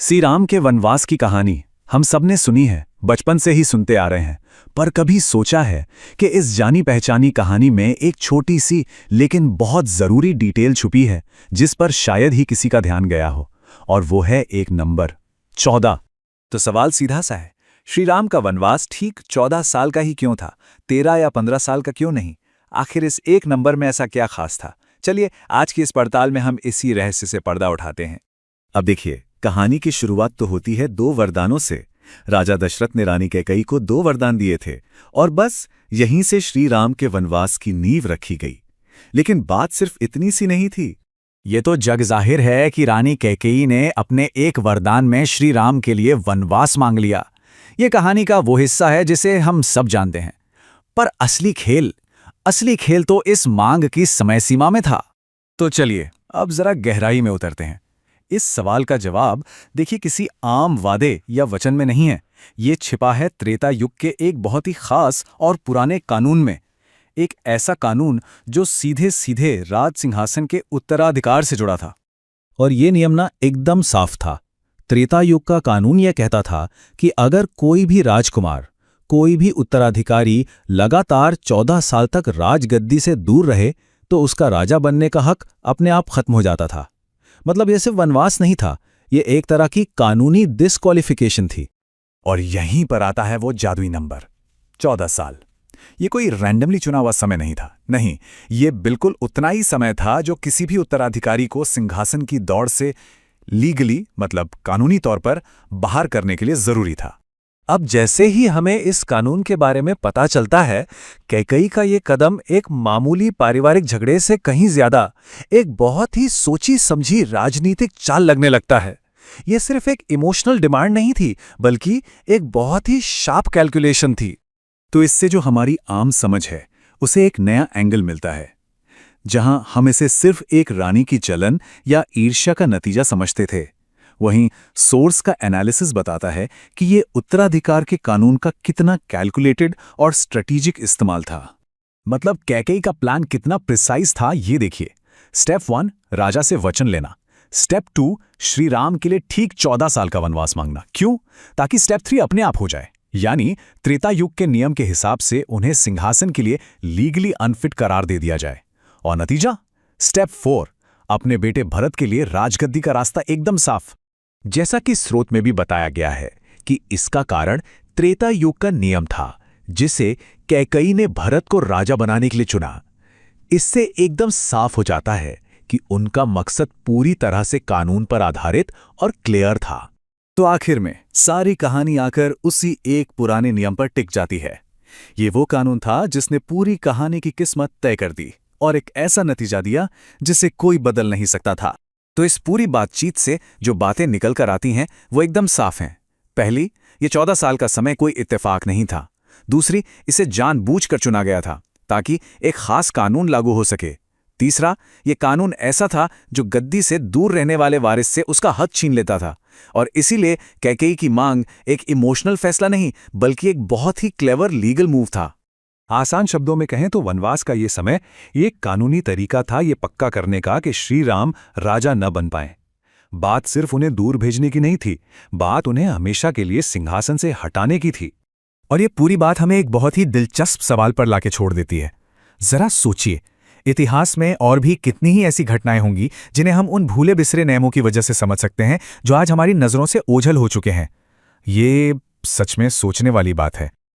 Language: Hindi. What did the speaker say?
श्री राम के वनवास की कहानी हम सबने सुनी है, बचपन से ही सुनते आ रहे हैं। पर कभी सोचा है कि इस जानी पहचानी कहानी में एक छोटी सी लेकिन बहुत जरूरी डिटेल छुपी है जिस पर शायद ही किसी का ध्यान गया हो, और वो है एक नंबर 14। तो सवाल सीधा सा है, श्री राम का वनवास ठीक 14 साल का ही क्यों था? 13 या 15 साल का क्यों नहीं? आखिर इस एक नंबर में ऐसा क्या खास था? चलिए आज की इस पड़ताल में हम इसी रहस्य से पर्दा उठाते हैं। अब देखिए, कहानी की शुरुआत तो होती है 2 वरदानों से। राजा दशरथ ने रानी कैकेयी को 2 वरदान दिए थे और बस यहीं से श्री राम के वनवास की नींव रखी गई। लेकिन बात सिर्फ इतनी सी नहीं थी। ये तो जग जाहिर है कि रानी कैकेयी ने अपने एक वरदान में श्री राम के लिए वनवास मांग लिया। ये कहानी का वो हिस्सा है जिसे हम सब जानते हैं। पर असली खेल तो इस मांग की समय सीमा में था। तो चलिए अब जरा गहराई में उतरते हैं। इस सवाल का जवाब देखिए किसी आम वादे या वचन में नहीं है। ये छिपा है त्रेता युग के एक बहुत ही खास और पुराने कानून में। एक ऐसा कानून जो सीधे सीधे राज सिंहासन के उत्तराधिकार से जुड़ा था। और ये नियम ना एकदम साफ था। त्रेता युग का कानून यह कहता था कि अगर कोई भी राजकुमार, कोई भी उत्तराधिकारी लगातार 14 साल तक राजगद्दी से दूर रहे तो उसका राजा बनने का हक अपने आप खत्म हो जाता था। मतलब यह सिर्फ वनवास नहीं था, ये एक तरह की कानूनी डिस्क्वालिफिकेशन थी। और यहीं पर आता है वो जादुई नंबर 14 साल। ये कोई रैंडमली चुना हुआ समय नहीं था। नहीं, ये बिल्कुल उतना ही समय था जो किसी भी उत्तराधिकारी को सिंहासन की दौड़ से लीगली, मतलब कानूनी तौर पर बाहर करने के लिए जरूरी था। अब जैसे ही हमें इस कानून के बारे में पता चलता है, कैकेयी का ये कदम एक मामूली पारिवारिक झगड़े से कहीं ज्यादा एक बहुत ही सोची समझी राजनीतिक चाल लगने लगता है। ये सिर्फ एक इमोशनल डिमांड नहीं थी, बल्कि एक बहुत ही शार्प कैलकुलेशन थी। तो इससे जो हमारी आम समझ है उसे एक नया एंगल मिलता है। जहां हम इसे सिर्फ एक रानी की जलन या ईर्ष्या का नतीजा समझते थे, वहीं सोर्स का एनालिसिस बताता है कि ये उत्तराधिकार के कानून का कितना कैलकुलेटेड और स्ट्रेटेजिक इस्तेमाल था। मतलब कैकेयी का प्लान कितना प्रिसाइज था, ये देखिए। स्टेप 1, राजा से वचन लेना। स्टेप 2, श्री राम के लिए ठीक 14 साल का वनवास मांगना। क्यों? ताकि स्टेप 3 अपने आप हो जाए, यानी त्रेता युग के नियम के हिसाब से उन्हें सिंहासन के लिए लीगली अनफिट करार दे दिया जाए। और नतीजा? स्टेप 4, अपने बेटे भरत के लिए राजगद्दी का रास्ता एकदम साफ। जैसा कि स्रोत में भी बताया गया है कि इसका कारण त्रेता युग का नियम था जिसे कैकेयी ने भरत को राजा बनाने के लिए चुना। इससे एकदम साफ हो जाता है कि उनका मकसद पूरी तरह से कानून पर आधारित और क्लियर था। तो आखिर में सारी कहानी आकर उसी एक पुराने नियम पर टिक जाती है। ये वो कानून था जिसने पूरी कहानी की किस्मत तय कर दी और एक ऐसा नतीजा दिया जिसे कोई बदल नहीं सकता था। तो इस पूरी बातचीत से जो बातें निकल कर आती हैं वो एकदम साफ हैं। पहली, ये 14 साल का समय कोई इत्तेफाक नहीं था। दूसरी, इसे जानबूझकर चुना गया था ताकि एक खास कानून लागू हो सके। तीसरा, ये कानून ऐसा था जो गद्दी से दूर रहने वाले वारिस से उसका हक छीन लेता था। और इसीलिए कैकेयी की मांग एक इमोशनल फैसला नहीं बल्कि एक बहुत ही क्लेवर लीगल मूव था। आसान शब्दों में कहें तो वनवास का ये समय एक कानूनी तरीका था ये पक्का करने का कि श्री राम राजा न बन पाएं। बात सिर्फ उन्हें दूर भेजने की नहीं थी, बात उन्हें हमेशा के लिए सिंहासन से हटाने की थी। और ये पूरी बात हमें एक बहुत ही दिलचस्प सवाल पर लाके छोड़ देती है। जरा सोचिए, इतिहास में और भी कितनी ही ऐसी घटनाएं होंगी जिन्हें हम उन भूले बिसरे नियमों की वजह से समझ सकते हैं जो आज हमारी नजरों से ओझल हो चुके हैं। ये सच में सोचने वाली बात है।